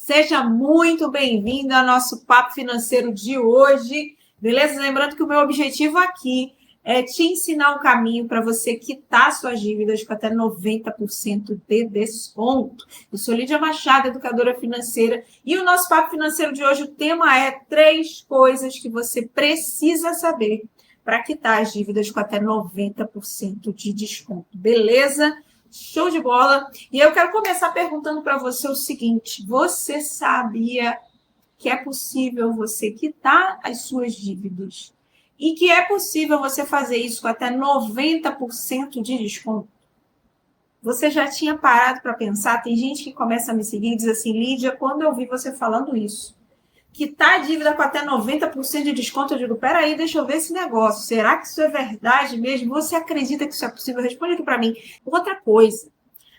Seja muito bem-vindo ao nosso Papo Financeiro de hoje, beleza? Lembrando que o meu objetivo aqui é te ensinar um caminho para você quitar suas dívidas com até 90% de desconto. Eu sou Lídia Machado, educadora financeira, e o nosso Papo Financeiro de hoje, o tema é 3 coisas que você precisa saber para quitar as dívidas com até 90% de desconto, beleza? Show de bola! E eu quero começar perguntando para você o seguinte: você sabia que é possível você quitar as suas dívidas e que é possível você fazer isso com até 90% de desconto? Você já tinha parado para pensar? Tem gente que começa a me seguir e diz assim: Lídia, quando eu vi você falando isso, quitar a dívida com até 90% de desconto, eu digo, peraí, deixa eu ver esse negócio. Será que isso é verdade mesmo? Você acredita que isso é possível? Responde aqui para mim. Outra coisa,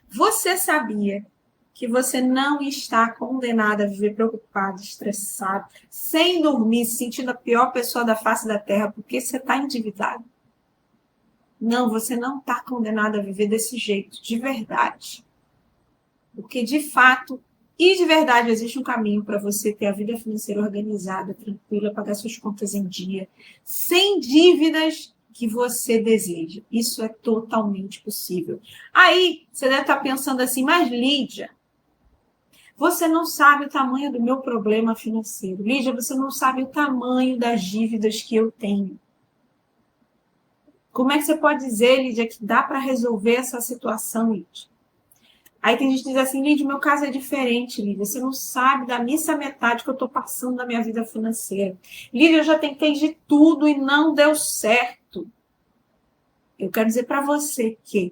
você sabia que você não está condenado a viver preocupado, estressado, sem dormir, se sentindo a pior pessoa da face da terra porque você está endividado? Não, você não está condenado a viver desse jeito, de verdade. Porque, de fato, e de verdade, existe um caminho para você ter a vida financeira organizada, tranquila, pagar suas contas em dia, sem dívidas que você deseja. Isso é totalmente possível. Aí, você deve estar pensando assim, mas Lídia, você não sabe o tamanho do meu problema financeiro. Lídia, você não sabe o tamanho das dívidas que eu tenho. Como é que você pode dizer, Lídia, que dá para resolver essa situação, Lídia? Aí tem gente que diz assim, Lídia, meu caso é diferente, Lídia. Você não sabe da missa metade que eu estou passando na minha vida financeira. Lídia, eu já tentei de tudo e não deu certo. Eu quero dizer para você que,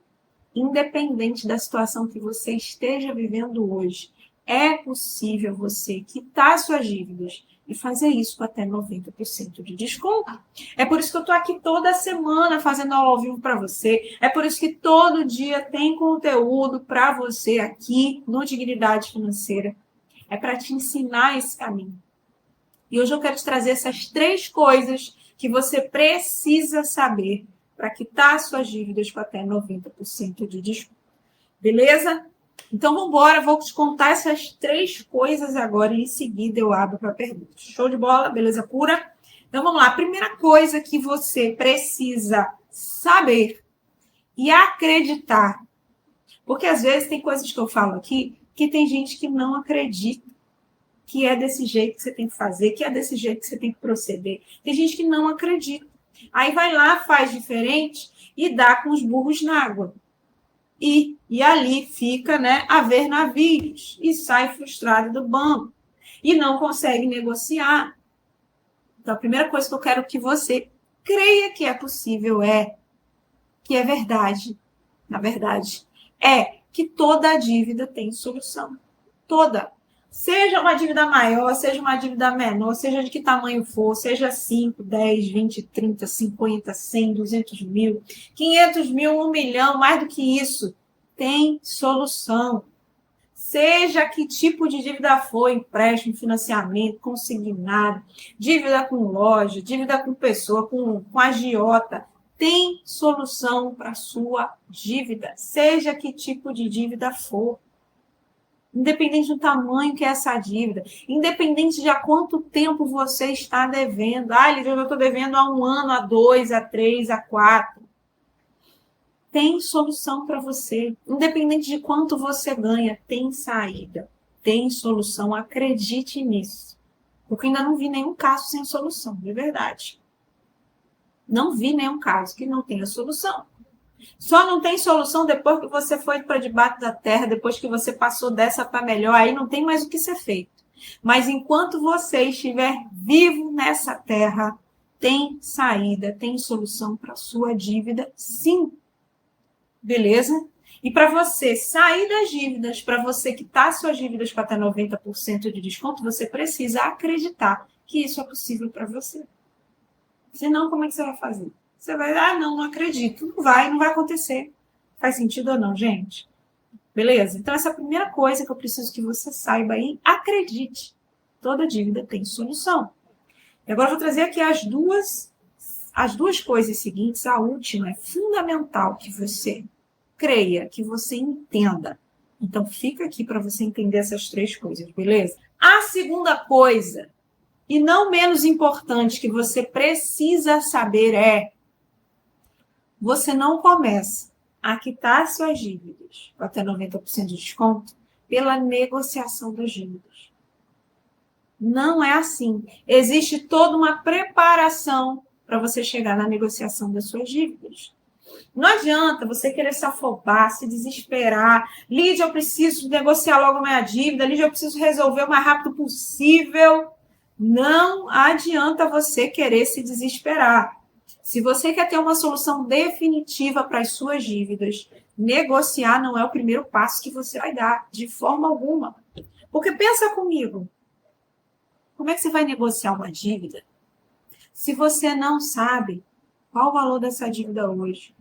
independente da situação que você esteja vivendo hoje, é possível você quitar suas dívidas e fazer isso com até 90% de desconto. É por isso que eu estou aqui toda semana fazendo aula ao vivo para você. É por isso que todo dia tem conteúdo para você aqui no Dignidade Financeira. É para te ensinar esse caminho. E hoje eu quero te trazer essas 3 coisas que você precisa saber para quitar suas dívidas com até 90% de desconto. Beleza? Então, vamos embora. Vou te contar essas 3 coisas agora e em seguida eu abro para perguntas. Show de bola? Beleza pura? Então, vamos lá. A primeira coisa que você precisa saber e acreditar, porque às vezes tem coisas que eu falo aqui que tem gente que não acredita que é desse jeito que você tem que fazer, que é desse jeito que você tem que proceder. Tem gente que não acredita. Aí vai lá, faz diferente e dá com os burros na água. E ali fica, né, a ver navios e sai frustrado do banco e não consegue negociar. Então, a primeira coisa que eu quero que você creia que é possível que é verdade, na verdade, é que toda dívida tem solução. Toda. Seja uma dívida maior, seja uma dívida menor, seja de que tamanho for, seja 5, 10, 20, 30, 50, 100, 200 mil, 500 mil, 1 milhão, mais do que isso, tem solução. Seja que tipo de dívida for, empréstimo, financiamento, consignado, dívida com loja, dívida com pessoa, com agiota, tem solução para a sua dívida, seja que tipo de dívida for. Independente do tamanho que é essa dívida, independente de há quanto tempo você está devendo. Ah, Lídia, eu estou devendo há 1 ano, há 2, há 3, há 4. Tem solução para você. Independente de quanto você ganha, tem saída, tem solução. Acredite nisso. Porque ainda não vi nenhum caso sem solução, de verdade. Não vi nenhum caso que não tenha solução. Só não tem solução depois que você foi para debaixo da terra, depois que você passou dessa para melhor, aí não tem mais o que ser feito. Mas enquanto você estiver vivo nessa terra, tem saída, tem solução para sua dívida, sim. Beleza? E para você sair das dívidas, para você quitar suas dívidas com até 90% de desconto, você precisa acreditar que isso é possível para você. Senão, como é que você vai fazer? Você vai, não acredito. Não vai acontecer. Faz sentido ou não, gente? Beleza? Então, essa é a primeira coisa que eu preciso que você saiba aí. Acredite. Toda dívida tem solução. E agora eu vou trazer aqui as duas coisas seguintes. A última é fundamental que você creia, que você entenda. Então, fica aqui para você entender essas 3 coisas, beleza? A segunda coisa, e não menos importante, que você precisa saber é: você não começa a quitar suas dívidas, até 90% de desconto, pela negociação das dívidas. Não é assim. Existe toda uma preparação para você chegar na negociação das suas dívidas. Não adianta você querer se afobar, se desesperar. Lídia, eu preciso negociar logo minha dívida. Lídia, eu preciso resolver o mais rápido possível. Não adianta você querer se desesperar. Se você quer ter uma solução definitiva para as suas dívidas, negociar não é o primeiro passo que você vai dar, de forma alguma. Porque pensa comigo, como é que você vai negociar uma dívida se você não sabe qual o valor dessa dívida hoje?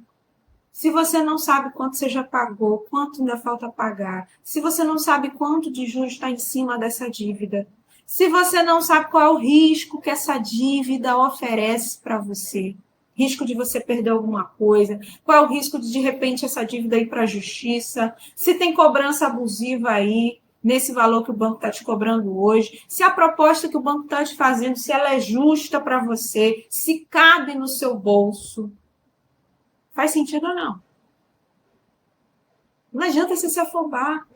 Se você não sabe quanto você já pagou, quanto ainda falta pagar, se você não sabe quanto de juros está em cima dessa dívida, se você não sabe qual é o risco que essa dívida oferece para você, risco de você perder alguma coisa, qual é o risco de repente, essa dívida ir para a justiça, se tem cobrança abusiva aí, nesse valor que o banco está te cobrando hoje, se a proposta que o banco está te fazendo, se ela é justa para você, se cabe no seu bolso. Faz sentido ou não? Não adianta você se afobar.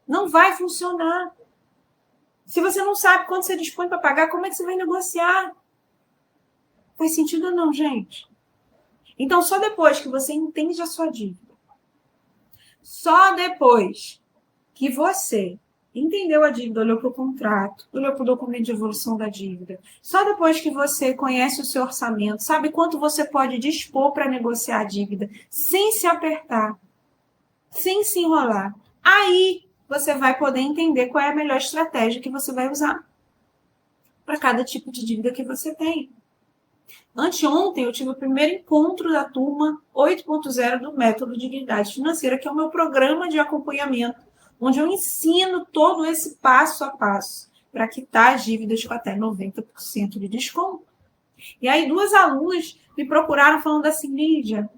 Não vai funcionar. Se você não sabe quanto você dispõe para pagar, como é que você vai negociar? Faz sentido ou não, gente? Então, só depois que você entende a sua dívida, só depois que você entendeu a dívida, olhou para o contrato, olhou para o documento de evolução da dívida, só depois que você conhece o seu orçamento, sabe quanto você pode dispor para negociar a dívida, sem se apertar, sem se enrolar, aí você vai poder entender qual é a melhor estratégia que você vai usar para cada tipo de dívida que você tem. Anteontem eu tive o primeiro encontro da turma 8.0 do Método Dignidade Financeira, que é o meu programa de acompanhamento, onde eu ensino todo esse passo a passo para quitar as dívidas com até 90% de desconto. E aí 2 alunas me procuraram falando assim: Lídia,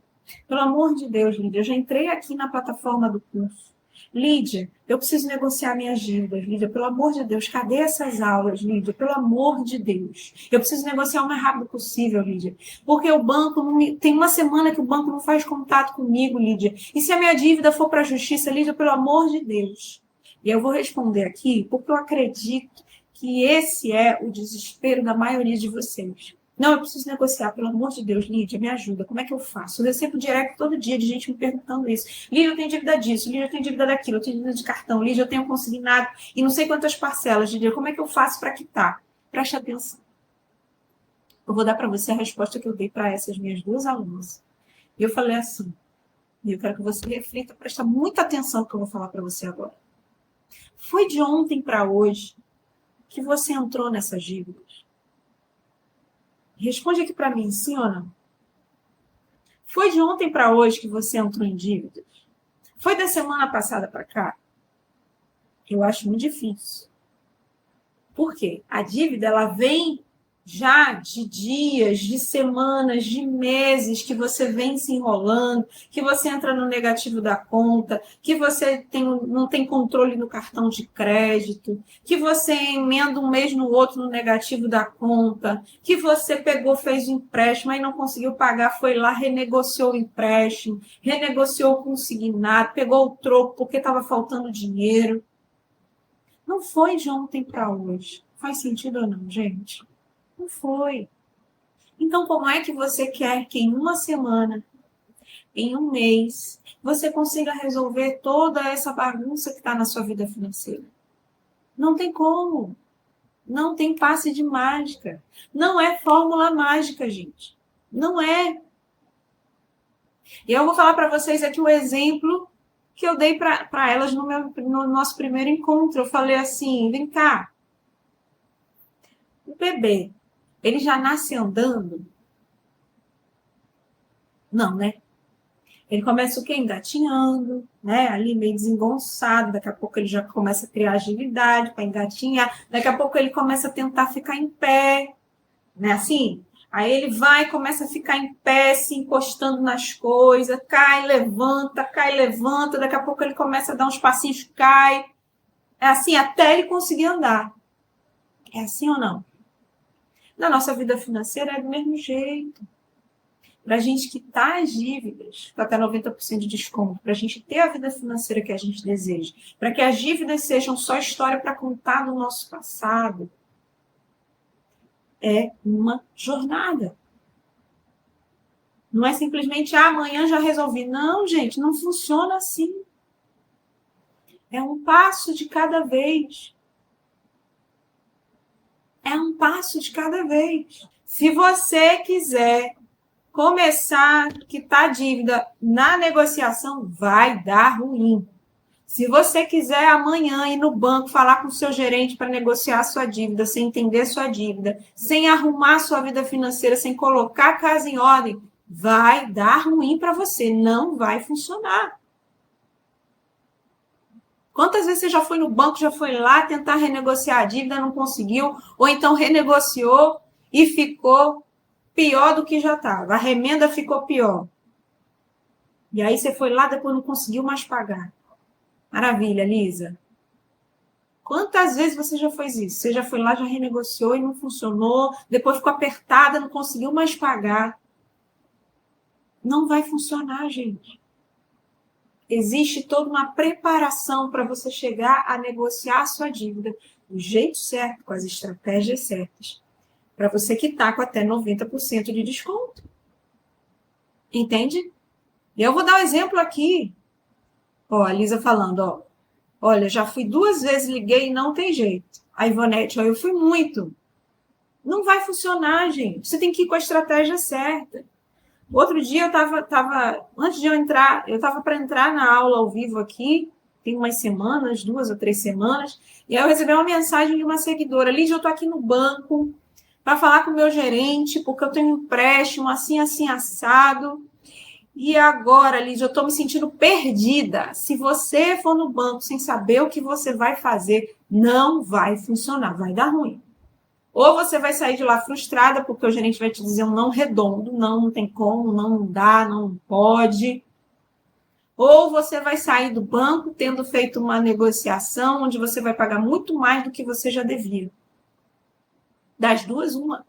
pelo amor de Deus, Lídia, eu já entrei aqui na plataforma do curso. Lídia, eu preciso negociar minhas dívidas. Lídia, pelo amor de Deus, cadê essas aulas, Lídia? Pelo amor de Deus. Eu preciso negociar o mais rápido possível, Lídia. Porque o banco, tem uma semana que o banco não faz contato comigo, Lídia. E se a minha dívida for para a justiça, Lídia, pelo amor de Deus. E eu vou responder aqui porque eu acredito que esse é o desespero da maioria de vocês. Não, eu preciso negociar, pelo amor de Deus, Lídia, me ajuda, como é que eu faço? Eu recebo direct todo dia de gente me perguntando isso. Lídia, eu tenho dívida disso, Lídia, eu tenho dívida daquilo, eu tenho dívida de cartão, Lídia, eu tenho consignado e não sei quantas parcelas, Lídia, como é que eu faço para quitar? Preste atenção. Eu vou dar para você a resposta que eu dei para essas minhas 2 alunas. E eu falei assim, e eu quero que você reflita, presta muita atenção no que eu vou falar para você agora. Foi de ontem para hoje que você entrou nessas dívidas? Responde aqui para mim, sim ou não? Foi de ontem para hoje que você entrou em dívidas? Foi da semana passada para cá? Eu acho muito difícil. Por quê? A dívida, ela vem já de dias, de semanas, de meses que você vem se enrolando, que você entra no negativo da conta, que você não tem controle no cartão de crédito, que você emenda um mês no outro no negativo da conta, que você pegou, fez o empréstimo e não conseguiu pagar, foi lá, renegociou o empréstimo, renegociou o consignado, pegou o troco porque estava faltando dinheiro. Não foi de ontem para hoje. Faz sentido ou não, gente? Não foi. Então, como é que você quer que em uma semana, em um mês, você consiga resolver toda essa bagunça que está na sua vida financeira? Não tem como. Não tem passe de mágica. Não é fórmula mágica, gente. Não é. E eu vou falar para vocês aqui o exemplo que eu dei para elas no nosso primeiro encontro. Eu falei assim, vem cá. O bebê, ele já nasce andando? Não, né? Ele começa o quê? Engatinhando, né? Ali meio desengonçado, daqui a pouco ele já começa a criar agilidade para engatinhar, daqui a pouco ele começa a tentar ficar em pé, né? Assim, Aí ele vai, começa a ficar em pé, se encostando nas coisas, cai, levanta, daqui a pouco ele começa a dar uns passinhos, cai. É assim até ele conseguir andar. É assim ou não? Na nossa vida financeira é do mesmo jeito. Para a gente quitar as dívidas, para até 90% de desconto, para a gente ter a vida financeira que a gente deseja, para que as dívidas sejam só história para contar do nosso passado, é uma jornada. Não é simplesmente, amanhã já resolvi. Não, gente, não funciona assim. É um passo de cada vez. É um passo de cada vez. Se você quiser começar a quitar dívida na negociação, vai dar ruim. Se você quiser amanhã ir no banco falar com o seu gerente para negociar a sua dívida, sem entender sua dívida, sem arrumar sua vida financeira, sem colocar a casa em ordem, vai dar ruim para você, não vai funcionar. Quantas vezes você já foi no banco, já foi lá tentar renegociar a dívida, não conseguiu, ou então renegociou e ficou pior do que já estava. A remenda ficou pior. E aí você foi lá, depois não conseguiu mais pagar. Maravilha, Lisa. Quantas vezes você já fez isso? Você já foi lá, já renegociou e não funcionou, depois ficou apertada, não conseguiu mais pagar. Não vai funcionar, gente. Existe toda uma preparação para você chegar a negociar a sua dívida do jeito certo, com as estratégias certas, para você quitar com até 90% de desconto. Entende? E eu vou dar um exemplo aqui. Ó, a Lisa falando, ó. Olha, já fui 2 vezes, liguei e não tem jeito. A Ivonete, ó, eu fui muito. Não vai funcionar, gente. Você tem que ir com a estratégia certa. Outro dia eu tava antes de eu estava para entrar na aula ao vivo aqui, tem umas semanas, 2 ou 3 semanas, e aí eu recebi uma mensagem de uma seguidora. Lídia, eu tô aqui no banco para falar com o meu gerente, porque eu tenho um empréstimo assim, assim, assado. E agora, Lídia, eu estou me sentindo perdida. Se você for no banco sem saber o que você vai fazer, não vai funcionar, vai dar ruim. Ou você vai sair de lá frustrada, porque o gerente vai te dizer um não redondo, não tem como, não dá, não pode. Ou você vai sair do banco tendo feito uma negociação onde você vai pagar muito mais do que você já devia. Das duas, uma.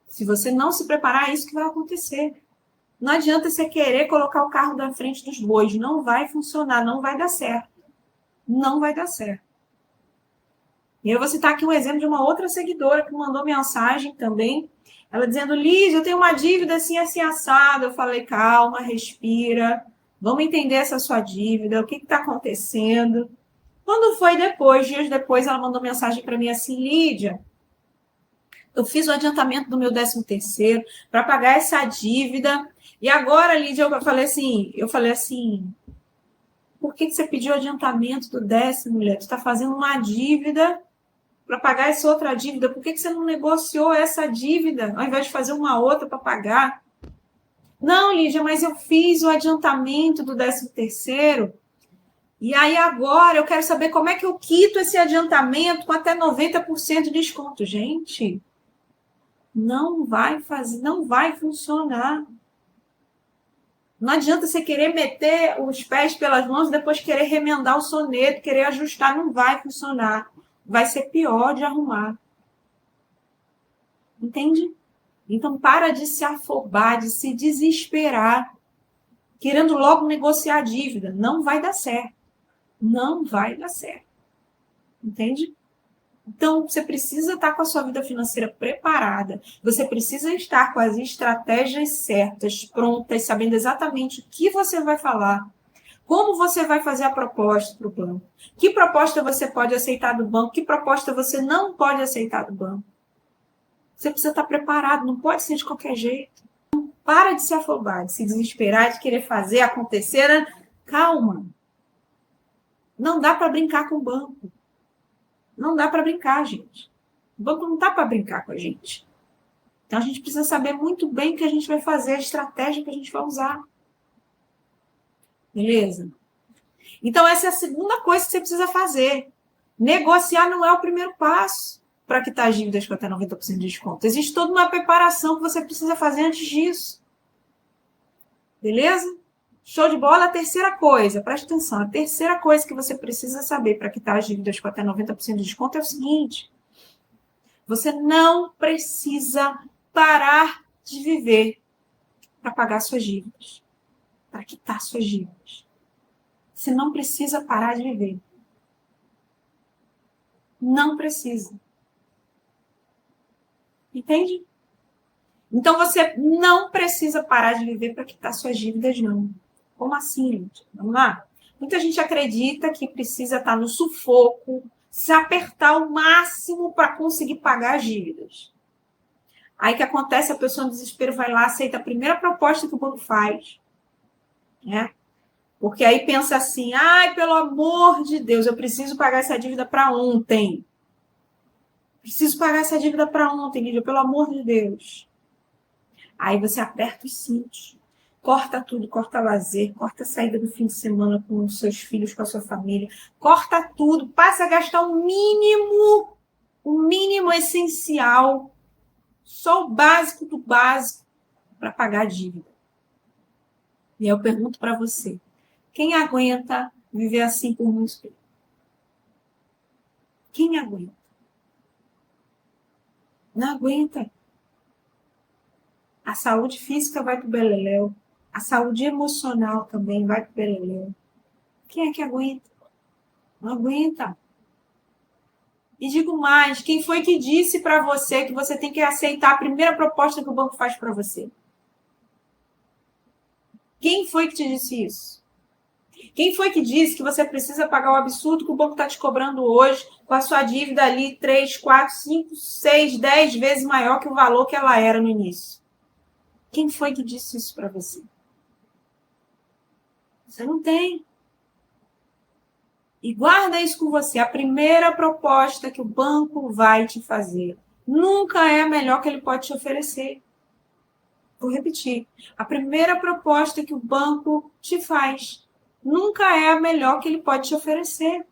Se você não se preparar, é isso que vai acontecer. Não adianta você querer colocar o carro da frente dos bois. Não vai funcionar, não vai dar certo. Não vai dar certo. E eu vou citar aqui um exemplo de uma outra seguidora que mandou mensagem também. Ela dizendo, Liz, eu tenho uma dívida assim, assim, assada. Eu falei, calma, respira. Vamos entender essa sua dívida. O que está acontecendo? Quando foi depois, dias depois, ela mandou mensagem para mim assim, Lídia, eu fiz o adiantamento do meu 13º para pagar essa dívida. E agora, Lídia, eu falei assim, por que você pediu adiantamento do 10º, mulher? Tu está fazendo uma dívida para pagar essa outra dívida. Por que você não negociou essa dívida ao invés de fazer uma outra para pagar? Não, Lídia, mas eu fiz o adiantamento do 13º. E aí agora eu quero saber como é que eu quito esse adiantamento com até 90% de desconto. Gente, não vai funcionar. Não adianta você querer meter os pés pelas mãos e depois querer remendar o soneto, querer ajustar, não vai funcionar. Vai ser pior de arrumar. Entende? Então, para de se afobar, de se desesperar, querendo logo negociar a dívida. Não vai dar certo. Não vai dar certo. Entende? Então, você precisa estar com a sua vida financeira preparada. Você precisa estar com as estratégias certas, prontas, sabendo exatamente o que você vai falar. Como você vai fazer a proposta para o banco? Que proposta você pode aceitar do banco? Que proposta você não pode aceitar do banco? Você precisa estar preparado, não pode ser de qualquer jeito. Para de se afobar, de se desesperar, de querer fazer acontecer. Calma. Não dá para brincar com o banco. Não dá para brincar, gente. O banco não está para brincar com a gente. Então, a gente precisa saber muito bem o que a gente vai fazer, a estratégia que a gente vai usar. Beleza? Então, essa é a segunda coisa que você precisa fazer. Negociar não é o primeiro passo. para quitar as dívidas com até 90% de desconto. Existe toda uma preparação que você precisa fazer antes disso. Beleza? Show de bola. A terceira coisa, presta atenção, a terceira coisa que você precisa saber para quitar as dívidas com até 90% de desconto é o seguinte: você não precisa parar de viver para pagar suas dívidas, para quitar suas dívidas. Você não precisa parar de viver. Não precisa. Entende? Então você não precisa parar de viver para quitar suas dívidas, não. Como assim, gente? Vamos lá? Muita gente acredita que precisa estar no sufoco, se apertar ao máximo para conseguir pagar as dívidas. Aí o que acontece? A pessoa no desespero vai lá, aceita a primeira proposta que o banco faz, né? Porque aí pensa assim: ai, pelo amor de Deus, eu preciso pagar essa dívida para ontem. Preciso pagar essa dívida para ontem, Lídia, pelo amor de Deus. Aí você aperta os cintos, corta tudo, corta lazer, corta a saída do fim de semana com os seus filhos, com a sua família, corta tudo, passa a gastar o mínimo essencial, só o básico do básico para pagar a dívida. E aí eu pergunto para você: quem aguenta viver assim por muito tempo? Quem aguenta? Não aguenta. A saúde física vai para o beleléu. A saúde emocional também vai para o beleléu. Quem é que aguenta? Não aguenta. E digo mais, quem foi que disse para você que você tem que aceitar a primeira proposta que o banco faz para você? Quem foi que te disse isso? Quem foi que disse que você precisa pagar o absurdo que o banco está te cobrando hoje, com a sua dívida ali 3, 4, 5, 6, 10 vezes maior que o valor que ela era no início? Quem foi que disse isso para você? Você não tem. E guarda isso com você. A primeira proposta que o banco vai te fazer nunca é a melhor que ele pode te oferecer. Vou repetir. A primeira proposta que o banco te faz nunca é a melhor que ele pode te oferecer.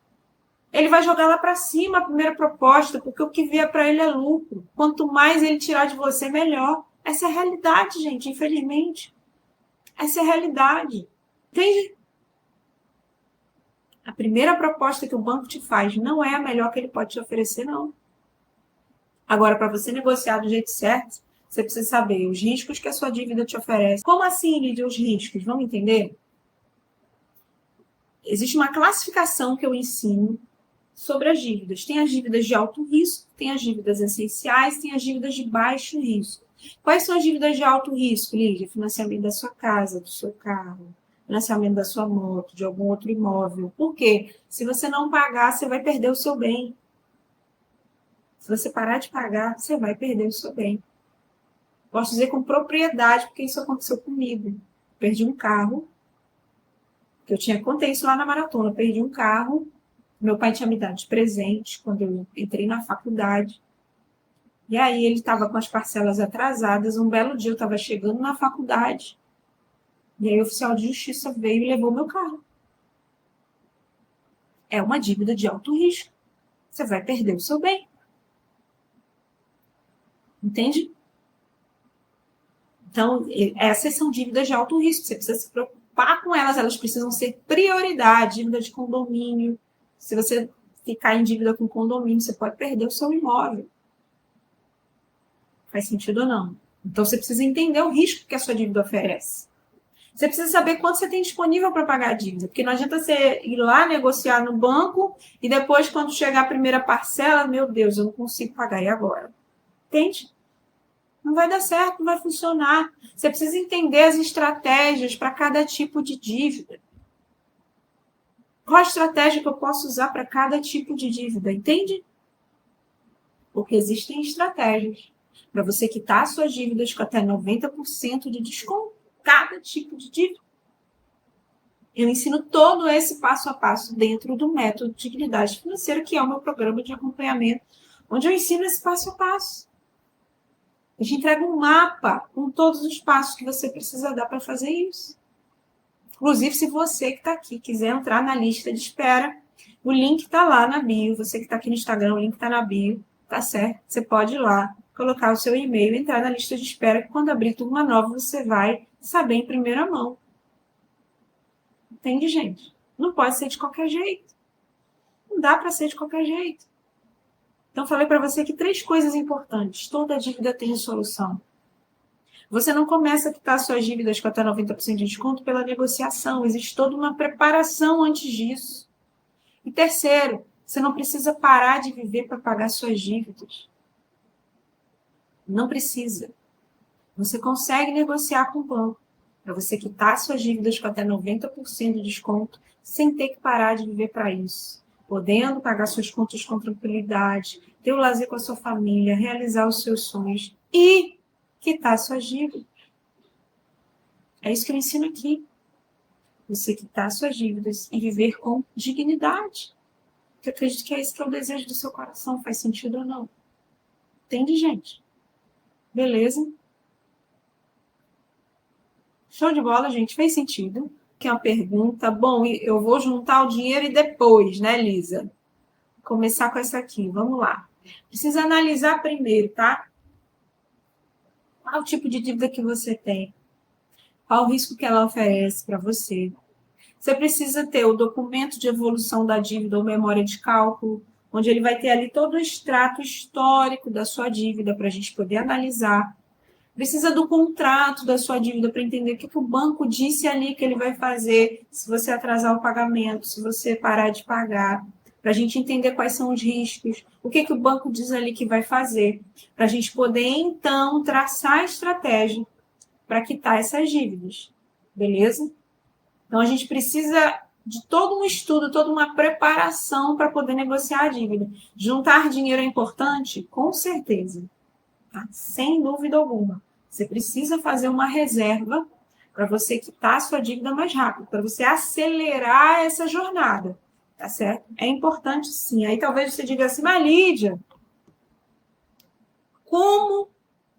Ele vai jogar lá para cima a primeira proposta, porque o que vier para ele é lucro. Quanto mais ele tirar de você, melhor. Essa é a realidade, gente, infelizmente. Essa é a realidade. Entende? A primeira proposta que o banco te faz não é a melhor que ele pode te oferecer, não. Agora, para você negociar do jeito certo, você precisa saber os riscos que a sua dívida te oferece. Como assim, Lídia, os riscos? Vamos entender? Existe uma classificação que eu ensino sobre as dívidas. Tem as dívidas de alto risco, tem as dívidas essenciais, tem as dívidas de baixo risco. Quais são as dívidas de alto risco, Lídia? Financiamento da sua casa, do seu carro, financiamento da sua moto, de algum outro imóvel. Por quê? Se você não pagar, você vai perder o seu bem. Se você parar de pagar, você vai perder o seu bem. Posso dizer com propriedade, porque isso aconteceu comigo. Perdi um carro, que eu contei isso lá na maratona, perdi um carro, meu pai tinha me dado de presente quando eu entrei na faculdade. E aí ele estava com as parcelas atrasadas, um belo dia eu estava chegando na faculdade, e aí o oficial de justiça veio e levou meu carro. É uma dívida de alto risco. Você vai perder o seu bem. Entende? Então, essas são dívidas de alto risco. Você precisa se preocupar com elas. Elas precisam ser prioridade. Dívida de condomínio. Se você ficar em dívida com condomínio, você pode perder o seu imóvel. Faz sentido ou não? Então, você precisa entender o risco que a sua dívida oferece. Você precisa saber quanto você tem disponível para pagar a dívida. Porque não adianta você ir lá negociar no banco e depois, quando chegar a primeira parcela, meu Deus, eu não consigo pagar. E agora? Entende? Não vai dar certo, não vai funcionar. Você precisa entender as estratégias para cada tipo de dívida. Qual a estratégia que eu posso usar para cada tipo de dívida? Entende? Porque existem estratégias para você quitar suas dívidas com até 90% de desconto. Cada tipo de dívida. Eu ensino todo esse passo a passo dentro do método de Dignidade Financeira, que é o meu programa de acompanhamento, onde eu ensino esse passo a passo. A gente entrega um mapa com todos os passos que você precisa dar para fazer isso. Inclusive, se você que está aqui quiser entrar na lista de espera, o link está lá na bio. Você que está aqui no Instagram, o link está na bio. tá certo? Você pode ir lá, colocar o seu e-mail, entrar na lista de espera, que quando abrir turma nova, você vai saber em primeira mão. Entende, gente? Não pode ser de qualquer jeito. Não dá para ser de qualquer jeito. Então, falei para você que 3 coisas importantes. Toda dívida tem solução. Você não começa a quitar suas dívidas com até 90% de desconto pela negociação. Existe toda uma preparação antes disso. E terceiro, você não precisa parar de viver para pagar suas dívidas. Não precisa. Você consegue negociar com o banco para você quitar suas dívidas com até 90% de desconto sem ter que parar de viver para isso. Podendo pagar suas contas com tranquilidade, ter o lazer com a sua família, realizar os seus sonhos e quitar suas dívidas. É isso que eu ensino aqui. Você quitar suas dívidas e viver com dignidade. Eu acredito que é esse que é o desejo do seu coração. Faz sentido ou não? Entende, gente? Beleza? Show de bola, gente. Fez sentido? Que é uma pergunta. Bom, eu vou juntar o dinheiro e depois, né, Lisa? Começar com essa aqui. Vamos lá. Precisa analisar primeiro, tá? Qual o tipo de dívida que você tem? Qual o risco que ela oferece para você? Você precisa ter o documento de evolução da dívida ou memória de cálculo, onde ele vai ter ali todo o extrato histórico da sua dívida para a gente poder analisar. Precisa do contrato da sua dívida para entender o que o banco disse ali que ele vai fazer se você atrasar o pagamento, se você parar de pagar, para a gente entender quais são os riscos, o que o banco diz ali que vai fazer, para a gente poder, então, traçar a estratégia para quitar essas dívidas, beleza? Então, a gente precisa de todo um estudo, toda uma preparação para poder negociar a dívida. Juntar dinheiro é importante? Com certeza. Tá? Sem dúvida alguma. Você precisa fazer uma reserva para você quitar a sua dívida mais rápido, para você acelerar essa jornada, tá certo? É importante sim. Aí talvez você diga assim, mas Lídia, como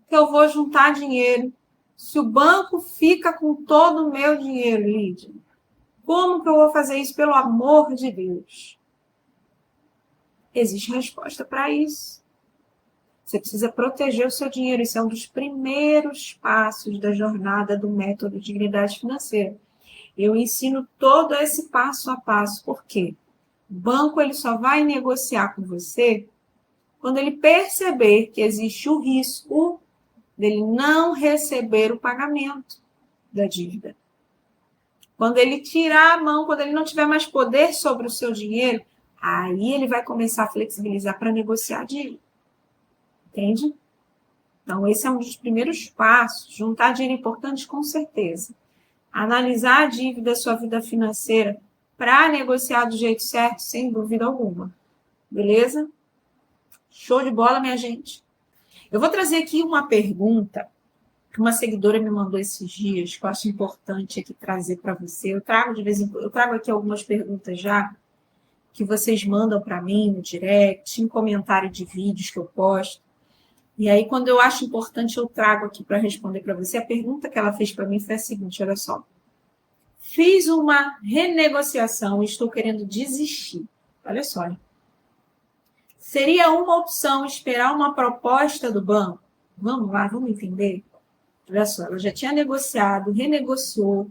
que eu vou juntar dinheiro se o banco fica com todo o meu dinheiro, Lídia? Como que eu vou fazer isso, pelo amor de Deus? Existe resposta para isso. Você precisa proteger o seu dinheiro. Isso é um dos primeiros passos da jornada do método de dignidade financeira. Eu ensino todo esse passo a passo. Por quê? O banco ele só vai negociar com você quando ele perceber que existe o risco dele não receber o pagamento da dívida. Quando ele tirar a mão, quando ele não tiver mais poder sobre o seu dinheiro, aí ele vai começar a flexibilizar para negociar a dívida. Entende? Então, esse é um dos primeiros passos. Juntar dinheiro é importante, com certeza. Analisar a dívida, sua vida financeira, para negociar do jeito certo, sem dúvida alguma. Beleza? Show de bola, minha gente. Eu vou trazer aqui uma pergunta que uma seguidora me mandou esses dias, que eu acho importante aqui trazer para você. Eu trago de vez em quando, eu trago aqui algumas perguntas já que vocês mandam para mim no direct, em comentário de vídeos que eu posto. E aí, quando eu acho importante, eu trago aqui para responder para você. A pergunta que ela fez para mim foi a seguinte, olha só. Fiz uma renegociação e estou querendo desistir. Olha só. Seria uma opção esperar uma proposta do banco? Vamos lá, vamos entender? Olha só, ela já tinha negociado, renegociou,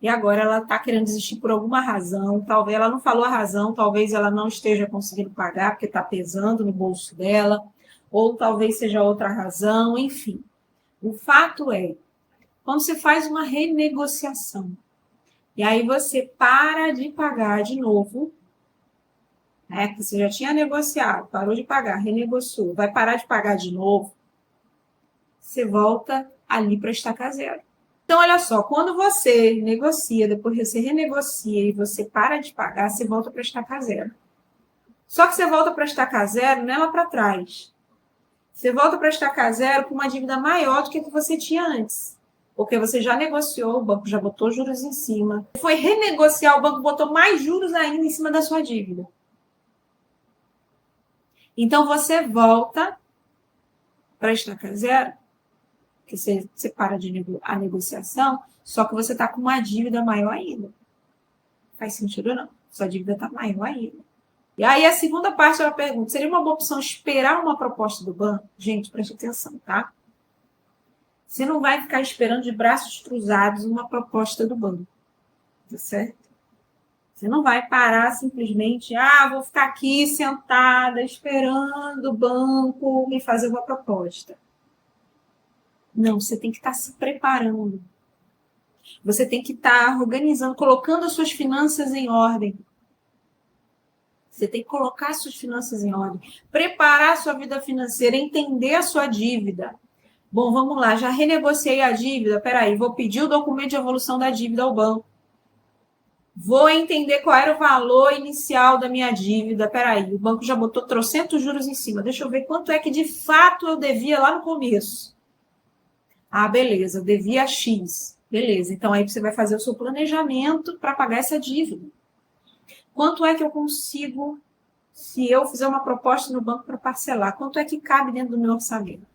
e agora ela está querendo desistir por alguma razão. Talvez ela não falou a razão, talvez ela não esteja conseguindo pagar porque está pesando no bolso dela, ou talvez seja outra razão, enfim. O fato é, quando você faz uma renegociação, e aí você para de pagar de novo, né, que você já tinha negociado, parou de pagar, renegociou, vai parar de pagar de novo, você volta ali para estacar zero. Então, olha só, quando você negocia, depois você renegocia e você para de pagar, você volta para estacar zero. Só que você volta para estacar zero, não é lá para trás. Você volta para estacar zero com uma dívida maior do que a que você tinha antes. Porque você já negociou, o banco já botou juros em cima. Foi renegociar, o banco botou mais juros ainda em cima da sua dívida. Então, você volta para estacar zero, que você para a negociação, só que você está com uma dívida maior ainda. Faz sentido ou não? Sua dívida está maior ainda. E aí a segunda parte da pergunta, seria uma boa opção esperar uma proposta do banco? Gente, preste atenção, tá? Você não vai ficar esperando de braços cruzados uma proposta do banco, tá certo? Você não vai parar simplesmente, vou ficar aqui sentada esperando o banco me fazer uma proposta. Não, você tem que estar se preparando. Você tem que estar organizando, colocando as suas finanças em ordem. Você tem que colocar as suas finanças em ordem, preparar a sua vida financeira, entender a sua dívida. Bom, vamos lá, já renegociei a dívida, peraí, vou pedir o documento de evolução da dívida ao banco. Vou entender qual era o valor inicial da minha dívida, peraí, o banco já botou trocentos juros em cima, deixa eu ver quanto é que de fato eu devia lá no começo. Beleza, eu devia X. Beleza, então aí você vai fazer o seu planejamento para pagar essa dívida. Quanto é que eu consigo, se eu fizer uma proposta no banco para parcelar, quanto é que cabe dentro do meu orçamento?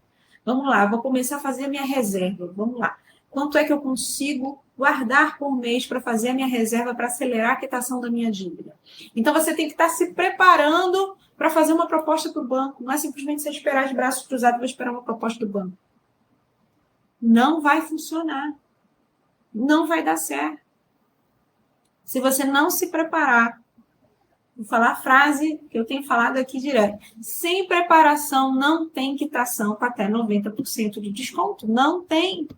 Vamos lá, vou começar a fazer a minha reserva. Vamos lá. Quanto é que eu consigo guardar por mês para fazer a minha reserva para acelerar a quitação da minha dívida? Então, você tem que estar se preparando para fazer uma proposta para o banco. Não é simplesmente você esperar de braços cruzados para esperar uma proposta do banco. Não vai funcionar. Não vai dar certo. Se você não se preparar, vou falar a frase que eu tenho falado aqui direto. Sem preparação não tem quitação com até 90% de desconto. Não tem.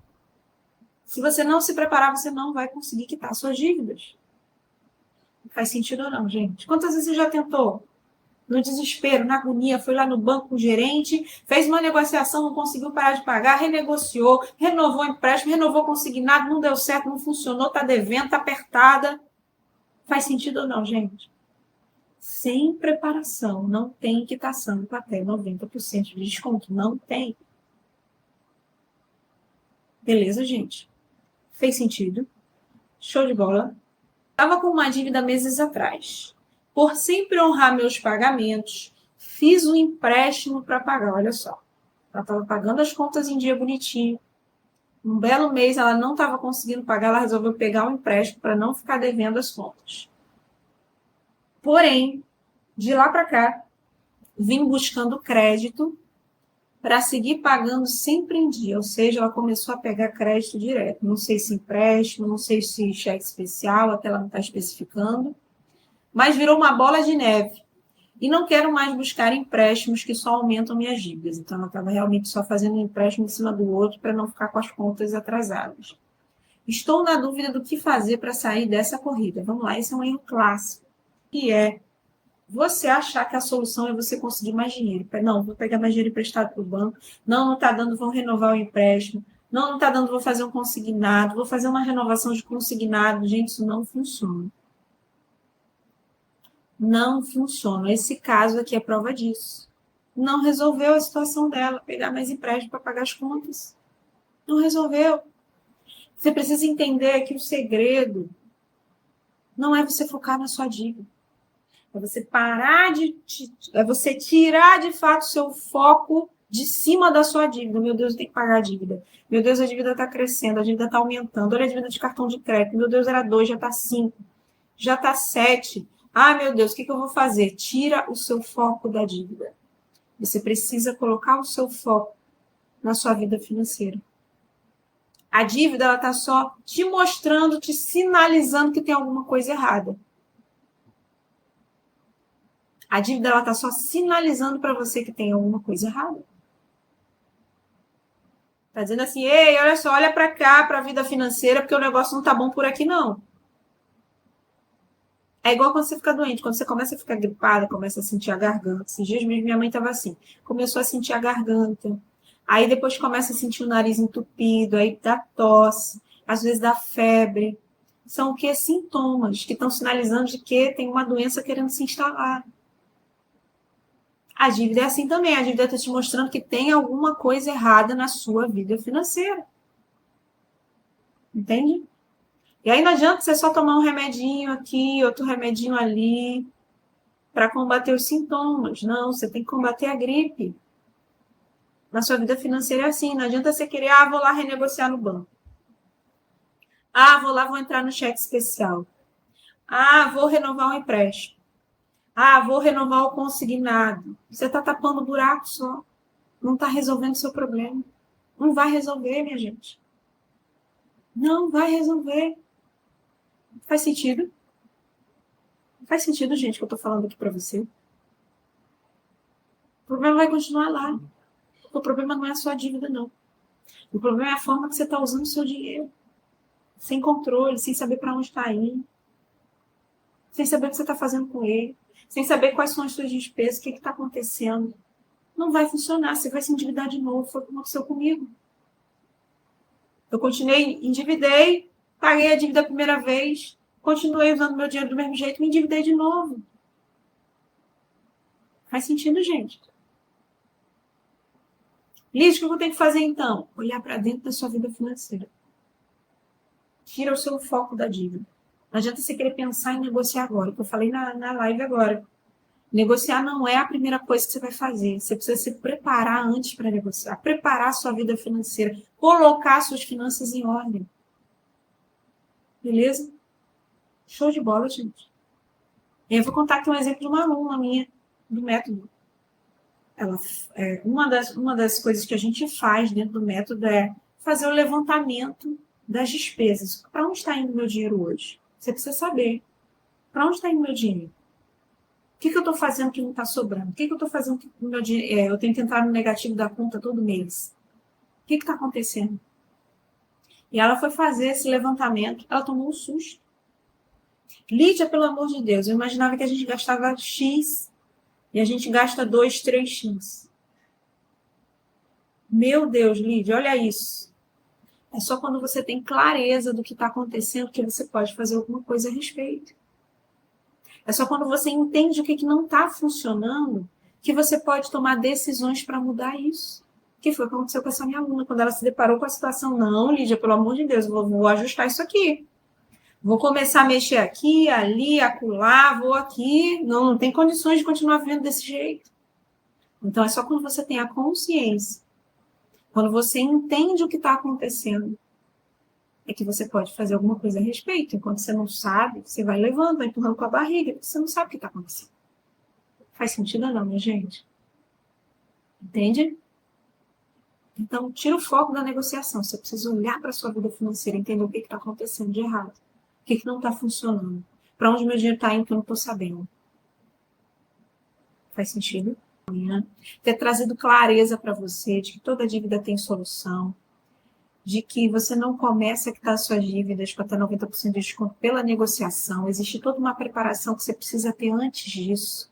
Se você não se preparar, você não vai conseguir quitar suas dívidas. Não faz sentido ou não, gente? Quantas vezes você já tentou? No desespero, na agonia, foi lá no banco com o gerente, fez uma negociação, não conseguiu parar de pagar, renegociou, renovou o empréstimo, renovou consignado, não deu certo, não funcionou, está devendo, está apertada. Faz sentido ou não, gente? Sem preparação, não tem quitação com até 90% de desconto. Não tem. Beleza, gente? Fez sentido? Show de bola. Estava com uma dívida meses atrás. Por sempre honrar meus pagamentos, fiz um empréstimo para pagar. Olha só. Ela estava pagando as contas em dia bonitinho. Um belo mês ela não estava conseguindo pagar, ela resolveu pegar um empréstimo para não ficar devendo as contas. Porém, de lá para cá, vim buscando crédito para seguir pagando sempre em dia. Ou seja, ela começou a pegar crédito direto. Não sei se empréstimo, não sei se cheque especial, até ela não está especificando. Mas virou uma bola de neve. E não quero mais buscar empréstimos que só aumentam minhas dívidas. Então, ela estava realmente só fazendo um empréstimo em cima do outro para não ficar com as contas atrasadas. Estou na dúvida do que fazer para sair dessa corrida. Vamos lá, esse é um erro clássico, que é você achar que a solução é você conseguir mais dinheiro. Não, vou pegar mais dinheiro emprestado para o banco. Não está dando, vou renovar o empréstimo. Não está dando, vou fazer um consignado. Vou fazer uma renovação de consignado. Gente, isso não funciona. Não funciona. Esse caso aqui é prova disso. Não resolveu a situação dela, pegar mais empréstimo para pagar as contas. Não resolveu. Você precisa entender que o segredo não é você focar na sua dívida. É você parar é você tirar de fato o seu foco de cima da sua dívida. Meu Deus, eu tenho que pagar a dívida. Meu Deus, a dívida está crescendo, a dívida está aumentando. Olha a dívida de cartão de crédito. Meu Deus, era 2, já está 5, já está 7. Meu Deus, o que eu vou fazer? Tira o seu foco da dívida. Você precisa colocar o seu foco na sua vida financeira. A dívida, ela está só te mostrando, te sinalizando que tem alguma coisa errada. A dívida, ela está só sinalizando para você que tem alguma coisa errada. Está dizendo assim, ei, olha só, olha para cá, para a vida financeira, porque o negócio não está bom por aqui, não. É igual quando você fica doente, quando você começa a ficar gripada, começa a sentir a garganta. Esses dias mesmo minha mãe estava assim, começou a sentir a garganta. Aí depois começa a sentir o nariz entupido, aí dá tosse, às vezes dá febre. São o que? Sintomas que estão sinalizando de que tem uma doença querendo se instalar. A dívida é assim também. A dívida está te mostrando que tem alguma coisa errada na sua vida financeira. Entende? E aí não adianta você só tomar um remedinho aqui, outro remedinho ali, para combater os sintomas. Não, você tem que combater a gripe. Na sua vida financeira é assim. Não adianta você querer, vou lá renegociar no banco. Vou lá, vou entrar no cheque especial. Vou renovar um empréstimo. Vou renovar o consignado. Você está tapando o buraco só. Não está resolvendo o seu problema. Não vai resolver, minha gente. Não vai resolver. Faz sentido? Faz sentido, gente, que eu estou falando aqui para você? O problema vai continuar lá. O problema não é a sua dívida, não. O problema é a forma que você está usando o seu dinheiro. Sem controle, sem saber para onde está indo. Sem saber o que você está fazendo com ele. Sem saber quais são as suas despesas, o que está acontecendo. Não vai funcionar, você vai se endividar de novo. Foi o que aconteceu comigo. Eu continuei, endividei, paguei a dívida a primeira vez, continuei usando meu dinheiro do mesmo jeito, me endividei de novo. Faz sentido, gente? Liz, o que eu tenho que fazer então? Olhar para dentro da sua vida financeira. Tira o seu foco da dívida. Não adianta você querer pensar em negociar agora, que eu falei na live agora. Negociar não é a primeira coisa que você vai fazer. Você precisa se preparar antes para negociar. Preparar a sua vida financeira. Colocar suas finanças em ordem. Beleza? Show de bola, gente. Eu vou contar aqui um exemplo de uma aluna minha do método. Uma das coisas que a gente faz dentro do método é fazer o levantamento das despesas. Para onde está indo o meu dinheiro hoje? Você precisa saber. Para onde está indo o meu dinheiro? O que eu estou fazendo que não está sobrando? O que eu estou fazendo que o meu dinheiro... eu tenho que entrar no negativo da conta todo mês. O que está acontecendo? E ela foi fazer esse levantamento. Ela tomou um susto. Lídia, pelo amor de Deus, eu imaginava que a gente gastava X e a gente gasta 2, 3x. Meu Deus, Lídia, olha isso. É só quando você tem clareza do que está acontecendo que você pode fazer alguma coisa a respeito. É só quando você entende o que não está funcionando que você pode tomar decisões para mudar isso. Que foi o que aconteceu com essa minha aluna, quando ela se deparou com a situação. Não, Lídia, pelo amor de Deus, vou ajustar isso aqui. Vou começar a mexer aqui, ali, acolá, vou aqui. Não tem condições de continuar vivendo desse jeito. Então, é só quando você tem a consciência, quando você entende o que está acontecendo, é que você pode fazer alguma coisa a respeito. Enquanto você não sabe, você vai levando, vai empurrando com a barriga, porque você não sabe o que está acontecendo. Faz sentido ou não, minha gente? Entende? Então, tira o foco da negociação. Você precisa olhar para a sua vida financeira, entender o que está acontecendo de errado. O que não está funcionando? Para onde meu dinheiro está indo que eu não estou sabendo? Faz sentido? Ter trazido clareza para você de que toda dívida tem solução, de que você não começa a quitar suas dívidas com até 90% de desconto pela negociação. Existe toda uma preparação que você precisa ter antes disso.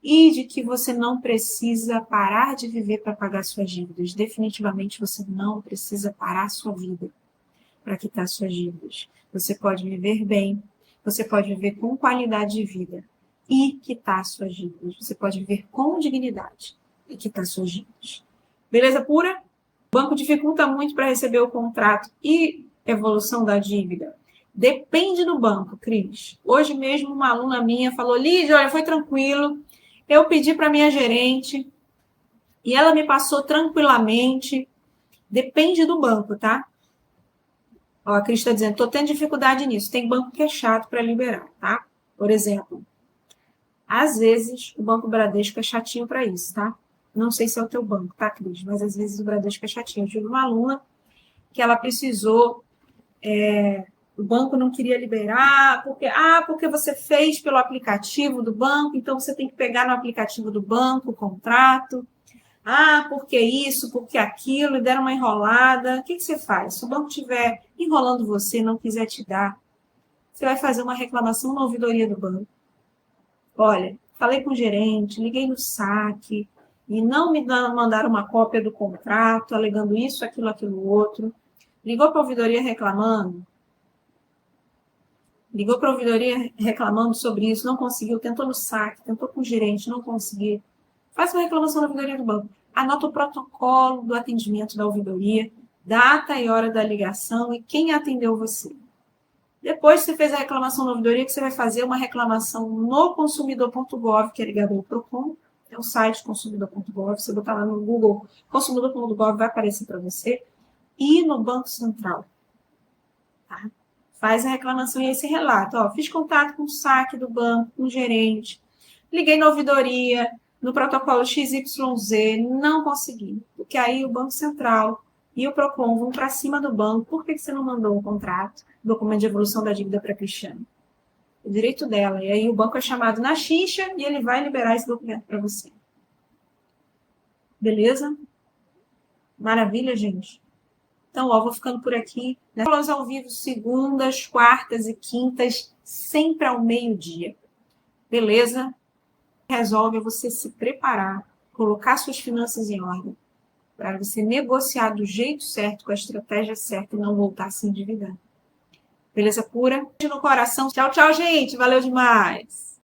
E de que você não precisa parar de viver para pagar suas dívidas. Definitivamente você não precisa parar a sua vida para quitar suas dívidas. Você pode viver bem, você pode viver com qualidade de vida e quitar suas dívidas. Você pode viver com dignidade e quitar suas dívidas. Beleza pura? O banco dificulta muito para receber o contrato e evolução da dívida. Depende do banco, Cris. Hoje mesmo uma aluna minha falou, Lídia, olha, foi tranquilo. Eu pedi para minha gerente e ela me passou tranquilamente. Depende do banco, tá? Ó, a Cris está dizendo, estou tendo dificuldade nisso. Tem banco que é chato para liberar, tá? Por exemplo, às vezes o Banco Bradesco é chatinho para isso, tá? Não sei se é o teu banco, tá, Cris? Mas às vezes o Bradesco é chatinho. Eu tive uma aluna que ela precisou... o banco não queria liberar, porque você fez pelo aplicativo do banco, então você tem que pegar no aplicativo do banco o contrato. Porque isso, porque aquilo, e deram uma enrolada. O que você faz? Se o banco estiver enrolando você, não quiser te dar, você vai fazer uma reclamação na ouvidoria do banco. Olha, falei com o gerente, liguei no saque, e não me mandaram uma cópia do contrato, alegando isso, aquilo, outro. Ligou para a ouvidoria reclamando? Ligou para a ouvidoria reclamando sobre isso, não conseguiu, tentou no saque, tentou com o gerente, não conseguiu. Faça uma reclamação na ouvidoria do banco. Anota o protocolo do atendimento da ouvidoria, data e hora da ligação e quem atendeu você. Depois que você fez a reclamação na ouvidoria, que você vai fazer uma reclamação no consumidor.gov, que é ligado ao Procon, é o site consumidor.gov, você botar lá no Google consumidor.gov, vai aparecer para você, e no Banco Central. Tá? Faz a reclamação e esse relato. Fiz contato com o saque do banco, com o gerente. Liguei na ouvidoria, no protocolo XYZ, não consegui. Porque aí o Banco Central e o PROCON vão para cima do banco. Por que você não mandou um contrato, documento de evolução da dívida para a Cristiane? O direito dela. E aí o banco é chamado na xixa e ele vai liberar esse documento para você. Beleza? Maravilha, gente? Então, ó, vou ficando por aqui. Aulas ao vivo segundas, quartas e quintas, sempre ao meio-dia. Beleza? Resolve você se preparar, colocar suas finanças em ordem, para você negociar do jeito certo, com a estratégia certa e não voltar a se endividar. Beleza pura? No coração. Tchau, tchau, gente. Valeu demais.